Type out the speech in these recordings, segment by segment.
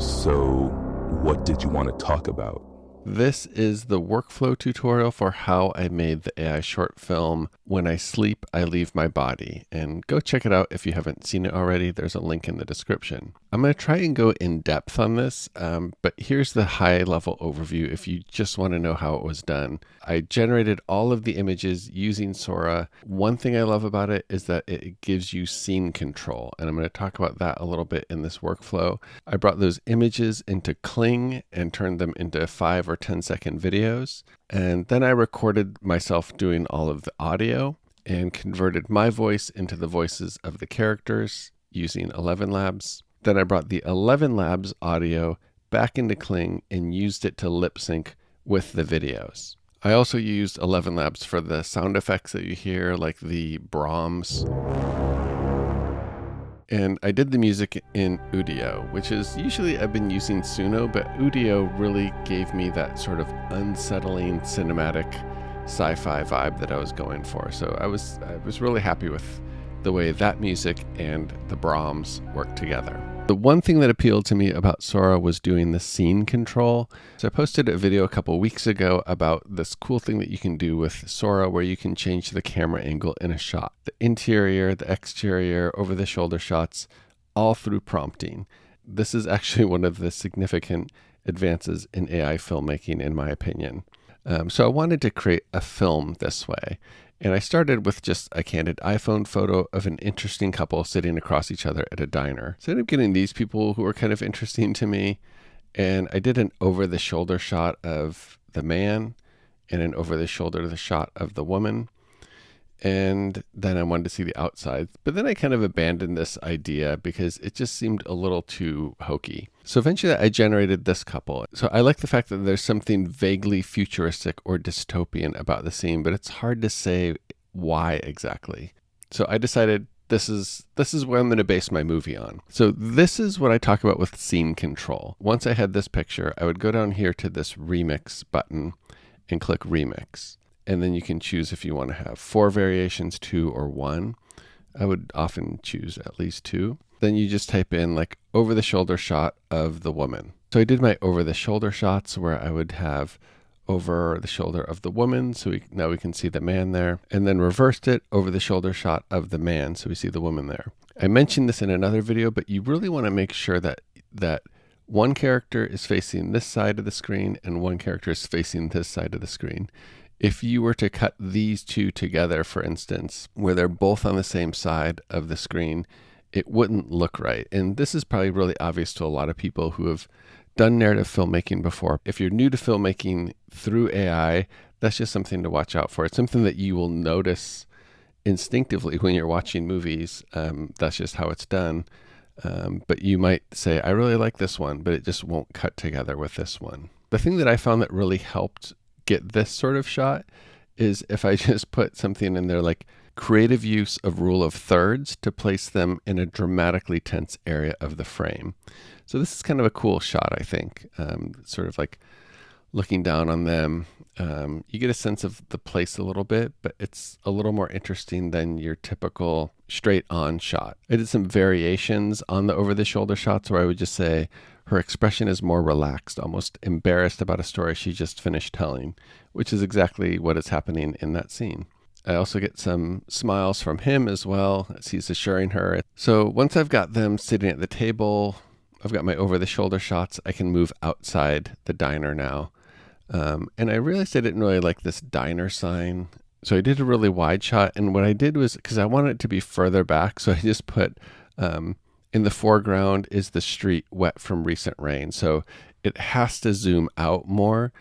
So, what did you want to talk about? This is the workflow tutorial for how I made the AI short film, When I Sleep, I Leave My Body. And go check it out if you haven't seen it already. There's a link in the description. I'm going to try and go in depth on this, but here's the high level overview if you just want to know how it was done. I generated all of the images using Sora. One thing I love about it is that it gives you scene control, and I'm going to talk about that a little bit in this workflow. I brought those images into Kling and turned them into 5 or 10-second videos. And then I recorded myself doing all of the audio and converted my voice into the voices of the characters using ElevenLabs. Then I brought the ElevenLabs audio back into Kling and used it to lip sync with the videos. I also used ElevenLabs for the sound effects that you hear, like the Brahms. And I did the music in Udio, which is usually I've been using Suno, but Udio really gave me that sort of unsettling cinematic sci-fi vibe that I was going for. So I was really happy with the way that music and the Brahms worked together. The one thing that appealed to me about Sora was doing the scene control. So I posted a video a couple weeks ago about this cool thing that you can do with Sora where you can change the camera angle in a shot. The interior, the exterior, over the shoulder shots, all through prompting. This is actually one of the significant advances in AI filmmaking, in my opinion. So I wanted to create a film this way. And I started with just a candid iPhone photo of an interesting couple sitting across each other at a diner. So I ended up getting these people who were kind of interesting to me. And I did an over-the-shoulder shot of the man and an over-the-shoulder shot of the woman. And then I wanted to see the outside. But then I kind of abandoned this idea because it just seemed a little too hokey. So eventually I generated this couple. So I like the fact that there's something vaguely futuristic or dystopian about the scene, but it's hard to say why exactly. So I decided this is what I'm going to base my movie on. So this is what I talk about with scene control. Once I had this picture, I would go down here to this remix button and click remix. And then you can choose if you want to have 4 variations, 2, or 1. I would often choose at least 2. Then you just type in like over the shoulder shot of the woman. So I did my over the shoulder shots where I would have over the shoulder of the woman. So now we can see the man there, and then reversed it over the shoulder shot of the man. So we see the woman there. I mentioned this in another video, but you really want to make sure that one character is facing this side of the screen and one character is facing this side of the screen. If you were to cut these two together, for instance, where they're both on the same side of the screen, it wouldn't look right. And this is probably really obvious to a lot of people who have done narrative filmmaking before. If you're new to filmmaking through AI, that's just something to watch out for. It's something that you will notice instinctively when you're watching movies. That's just how it's done. But you might say, I really like this one, but it just won't cut together with this one. The thing that I found that really helped get this sort of shot is if I just put something in there like creative use of rule of thirds to place them in a dramatically tense area of the frame. So this is kind of a cool shot, I think. Sort of like looking down on them. You get a sense of the place a little bit, but it's a little more interesting than your typical straight on shot. I did some variations on the over the shoulder shots where I would just say, her expression is more relaxed, almost embarrassed about a story she just finished telling, which is exactly what is happening in that scene. I also get some smiles from him as well as he's assuring her. So once I've got them sitting at the table, I've got my over-the-shoulder shots, I can move outside the diner now. And I realized I didn't really like this diner sign. So I did a really wide shot. And what I did was, because I wanted it to be further back, so I just put... in the foreground is the street wet from recent rain. So it has to zoom out more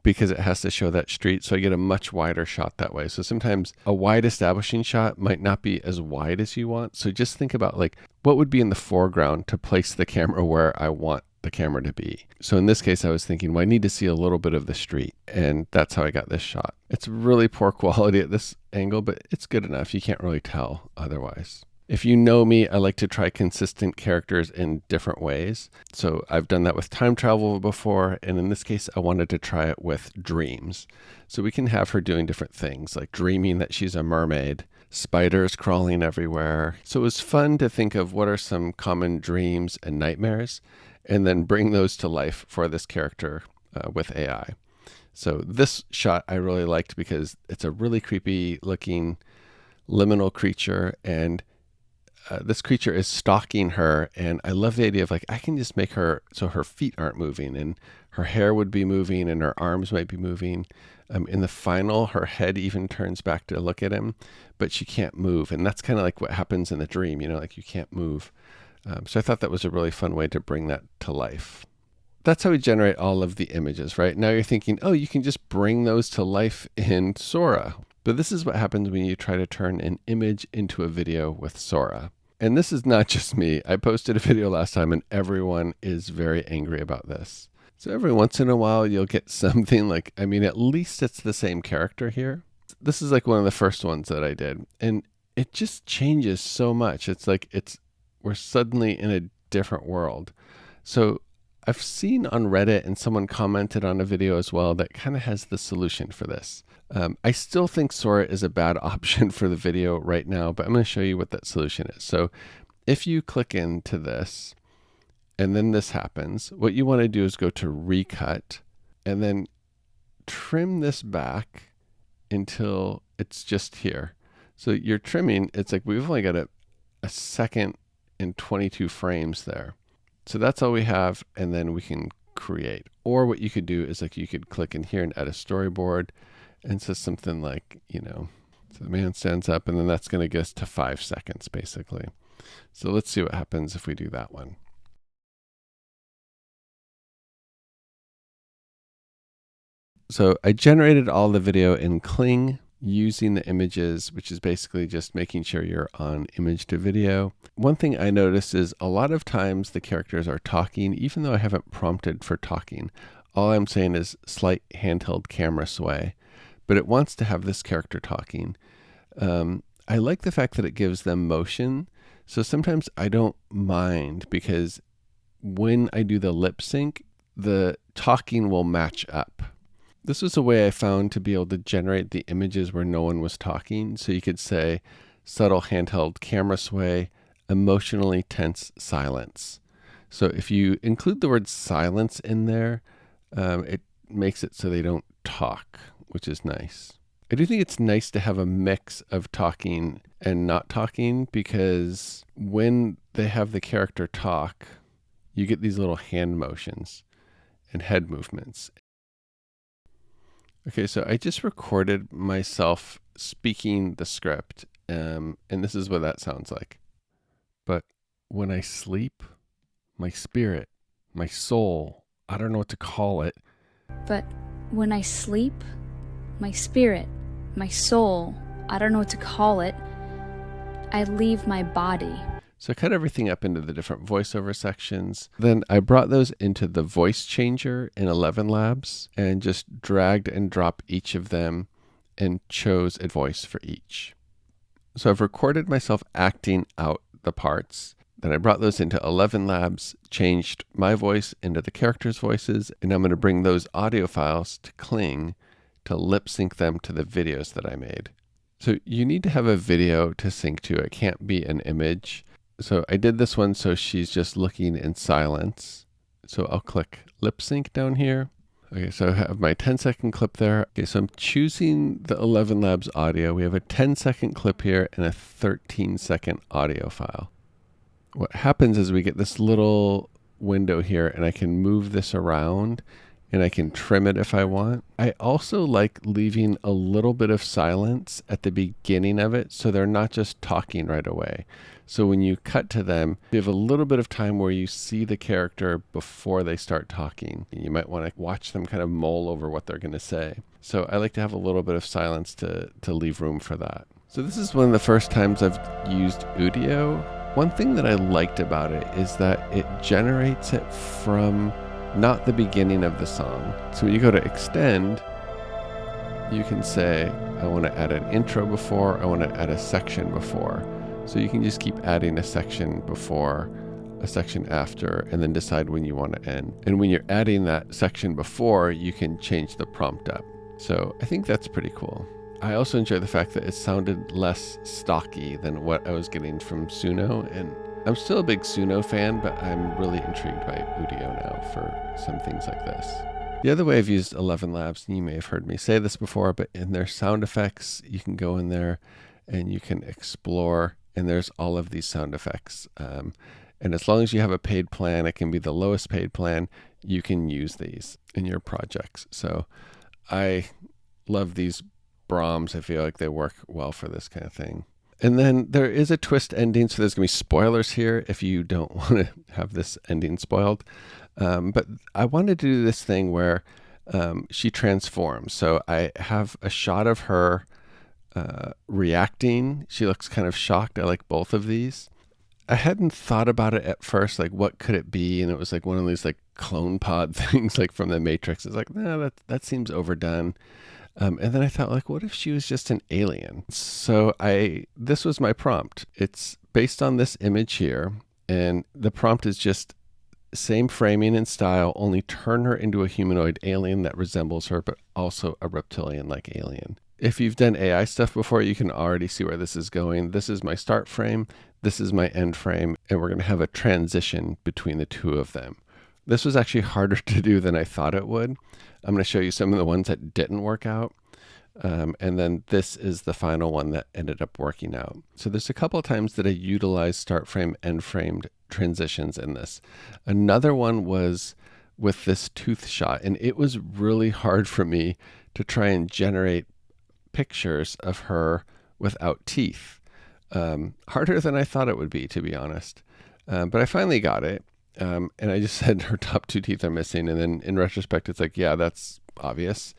because it has to show that street. So I get a much wider shot that way. So sometimes a wide establishing shot might not be as wide as you want. So just think about like what would be in the foreground to place the camera where I want the camera to be. So in this case, I was thinking, well, I need to see a little bit of the street. And that's how I got this shot. It's really poor quality at this angle, but it's good enough. You can't really tell otherwise. If you know me, I like to try consistent characters in different ways. So I've done that with time travel before, and in this case, I wanted to try it with dreams. So we can have her doing different things, like dreaming that she's a mermaid, spiders crawling everywhere. So it was fun to think of what are some common dreams and nightmares, and then bring those to life for this character with AI. So this shot I really liked because it's a really creepy looking liminal creature, and this creature is stalking her. And I love the idea of like, I can just make her so her feet aren't moving and her hair would be moving and her arms might be moving. In the final, her head even turns back to look at him, but she can't move. And that's kind of like what happens in the dream, you know, like you can't move. So I thought that was a really fun way to bring that to life. That's how we generate all of the images, right? Now you're thinking, oh, you can just bring those to life in Sora. But this is what happens when you try to turn an image into a video with Sora. And this is not just me. I posted a video last time and everyone is very angry about this. So every once in a while, you'll get something like, I mean, at least it's the same character here. This is like one of the first ones that I did. And it just changes so much. It's like we're suddenly in a different world. So I've seen on Reddit, and someone commented on a video as well that kind of has the solution for this. I still think Sora is a bad option for the video right now, but I'm going to show you what that solution is. So if you click into this, and then this happens, what you want to do is go to recut and then trim this back until it's just here. So you're trimming, it's like we've only got a second and 22 frames there. So that's all we have, and then we can create. Or what you could do is like you could click in here and add a storyboard, and so something like, you know, so the man stands up, and then that's going to get us to 5 seconds basically. So let's see what happens if we do that one. So I generated all the video in Kling using the images, which is basically just making sure you're on image to video. One thing I noticed is a lot of times the characters are talking, even though I haven't prompted for talking. All I'm saying is slight handheld camera sway, but it wants to have this character talking. I like the fact that it gives them motion. So sometimes I don't mind because when I do the lip sync, the talking will match up. This was a way I found to be able to generate the images where no one was talking. So you could say subtle handheld camera sway, emotionally tense silence. So if you include the word silence in there, it makes it so they don't talk, which is nice. I do think it's nice to have a mix of talking and not talking, because when they have the character talk, you get these little hand motions and head movements. Okay, so I just recorded myself speaking the script, and this is what that sounds like. But when I sleep, my spirit, my soul, I don't know what to call it. But when I sleep, my spirit, my soul, I don't know what to call it, I leave my body. So I cut everything up into the different voiceover sections. Then I brought those into the voice changer in ElevenLabs and just dragged and dropped each of them and chose a voice for each. So I've recorded myself acting out the parts. Then I brought those into ElevenLabs, changed my voice into the characters' voices, and I'm going to bring those audio files to Kling to lip sync them to the videos that I made. So you need to have a video to sync to. It can't be an image. So I did this one so she's just looking in silence. So I'll click lip sync down here. Okay, so I have my 10-second clip there. Okay, so I'm choosing the ElevenLabs audio. We have a 10-second clip here and a 13-second audio file. What happens is we get this little window here, and I can move this around and I can trim it if I want. I also like leaving a little bit of silence at the beginning of it so they're not just talking right away. So when you cut to them, you have a little bit of time where you see the character before they start talking. You might want to watch them kind of mull over what they're going to say. So I like to have a little bit of silence to leave room for that. So this is one of the first times I've used Udio. One thing that I liked about it is that it generates it from not the beginning of the song. So when you go to extend, you can say, I want to add an intro before, I want to add a section before. So you can just keep adding a section before, a section after, and then decide when you want to end. And when you're adding that section before, you can change the prompt up. So I think that's pretty cool. I also enjoy the fact that it sounded less stocky than what I was getting from Suno. And I'm still a big Suno fan, but I'm really intrigued by Udio now for some things like this. The other way I've used ElevenLabs, and you may have heard me say this before, but in their sound effects, you can go in there and you can explore, and there's all of these sound effects. And as long as you have a paid plan, it can be the lowest paid plan, you can use these in your projects. So I love these Brahms. I feel like they work well for this kind of thing. And then there is a twist ending, so there's going to be spoilers here if you don't want to have this ending spoiled. But I wanted to do this thing where she transforms. So I have a shot of her reacting. She looks kind of shocked. I like both of these. I hadn't thought about it at first, like what could it be? And it was like one of these like clone pod things like from the Matrix. It's like, no, that seems overdone. And then I thought, like, what if she was just an alien? So this was my prompt. It's based on this image here. And the prompt is just same framing and style, only turn her into a humanoid alien that resembles her, but also a reptilian-like alien. If you've done AI stuff before, you can already see where this is going. This is my start frame. This is my end frame. And we're going to have a transition between the two of them. This was actually harder to do than I thought it would. I'm going to show you some of the ones that didn't work out. And then this is the final one that ended up working out. So there's a couple of times that I utilized start frame, end framed transitions in this. Another one was with this tooth shot, and it was really hard for me to try and generate pictures of her without teeth. Harder than I thought it would be, to be honest. But I finally got it. And I just said her top two teeth are missing. And then in retrospect, it's like, yeah, that's obvious.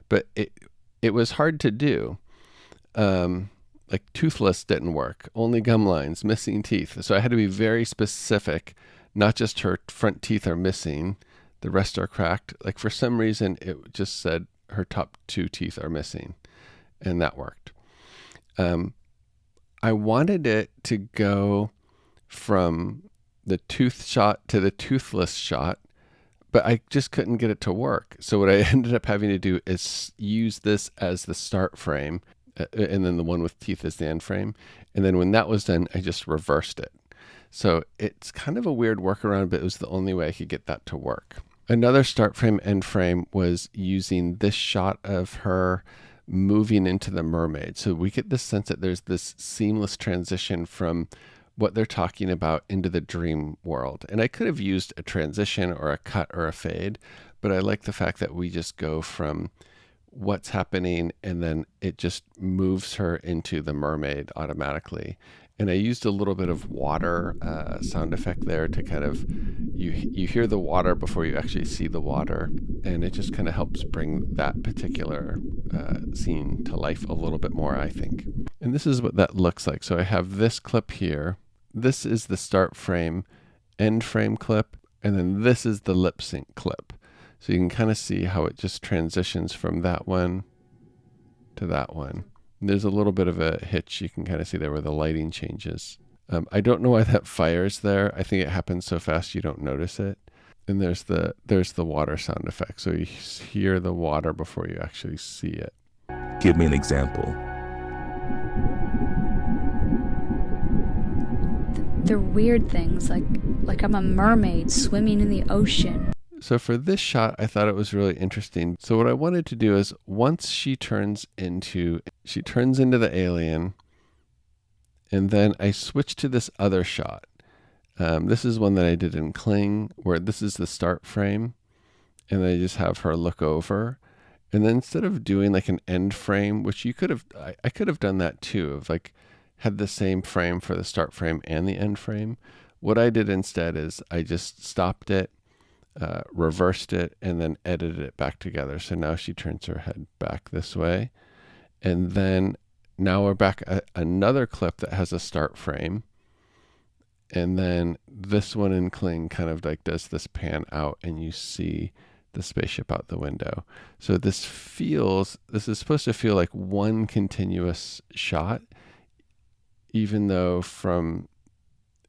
But it was hard to do. Like toothless didn't work, only gum lines, missing teeth. So I had to be very specific, not just her front teeth are missing, the rest are cracked. Like for some reason, it just said her top two teeth are missing, and that worked. I wanted it to go from the tooth shot to the toothless shot, but I just couldn't get it to work. So what I ended up having to do is use this as the start frame, and then the one with teeth is the end frame. And then when that was done, I just reversed it. So it's kind of a weird workaround, but it was the only way I could get that to work. Another start frame, end frame was using this shot of her moving into the mermaid. So we get this sense that there's this seamless transition from what they're talking about into the dream world. And I could have used a transition or a cut or a fade, but I like the fact that we just go from what's happening and then it just moves her into the mermaid automatically. And I used a little bit of water sound effect there to kind of, you hear the water before you actually see the water. And it just kind of helps bring that particular scene to life a little bit more, I think. And this is what that looks like. So I have this clip here. This is the start frame, end frame clip. And then this is the lip sync clip. So you can kind of see how it just transitions from that one to that one. There's a little bit of a hitch you can kind of see there where the lighting changes. I don't know why that fire's there. I think it happens so fast you don't notice it. And there's the water sound effect. So you hear the water before you actually see it. Give me an example. They're weird things, like I'm a mermaid swimming in the ocean. So for this shot, I thought it was really interesting. So what I wanted to do is once she turns into the alien, and then I switched to this other shot. This is one that I did in Kling, where this is the start frame, and I just have her look over. And then instead of doing like an end frame, which you could have, I could have done that too, of like had the same frame for the start frame and the end frame. What I did instead is I just stopped it, reversed it, and then edited it back together. So now she turns her head back this way. And then now we're back at another clip that has a start frame. And then this one in Kling kind of like does this pan out and you see the spaceship out the window. So this is supposed to feel like one continuous shot, even though from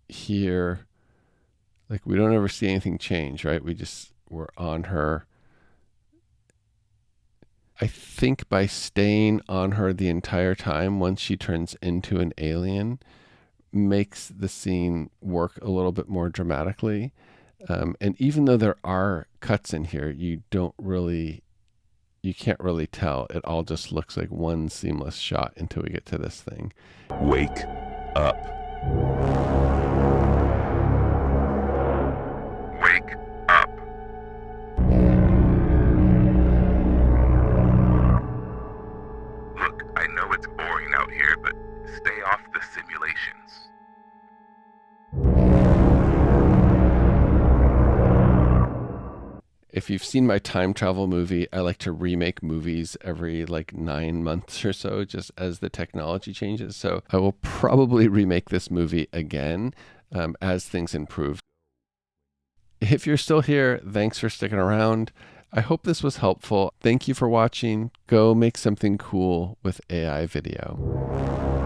here, like we don't ever see anything change, right? We're on her. I think by staying on her the entire time once she turns into an alien makes the scene work a little bit more dramatically. And even though there are cuts in here, you can't really tell. It all just looks like one seamless shot until we get to this thing. Wake up. Wake up. Look, I know it's boring out here, but stay off the simulations. If you've seen my time travel movie, I like to remake movies every like 9 months or so, just as the technology changes. So I will probably remake this movie again as things improve. If you're still here, thanks for sticking around. I hope this was helpful. Thank you for watching. Go make something cool with AI video.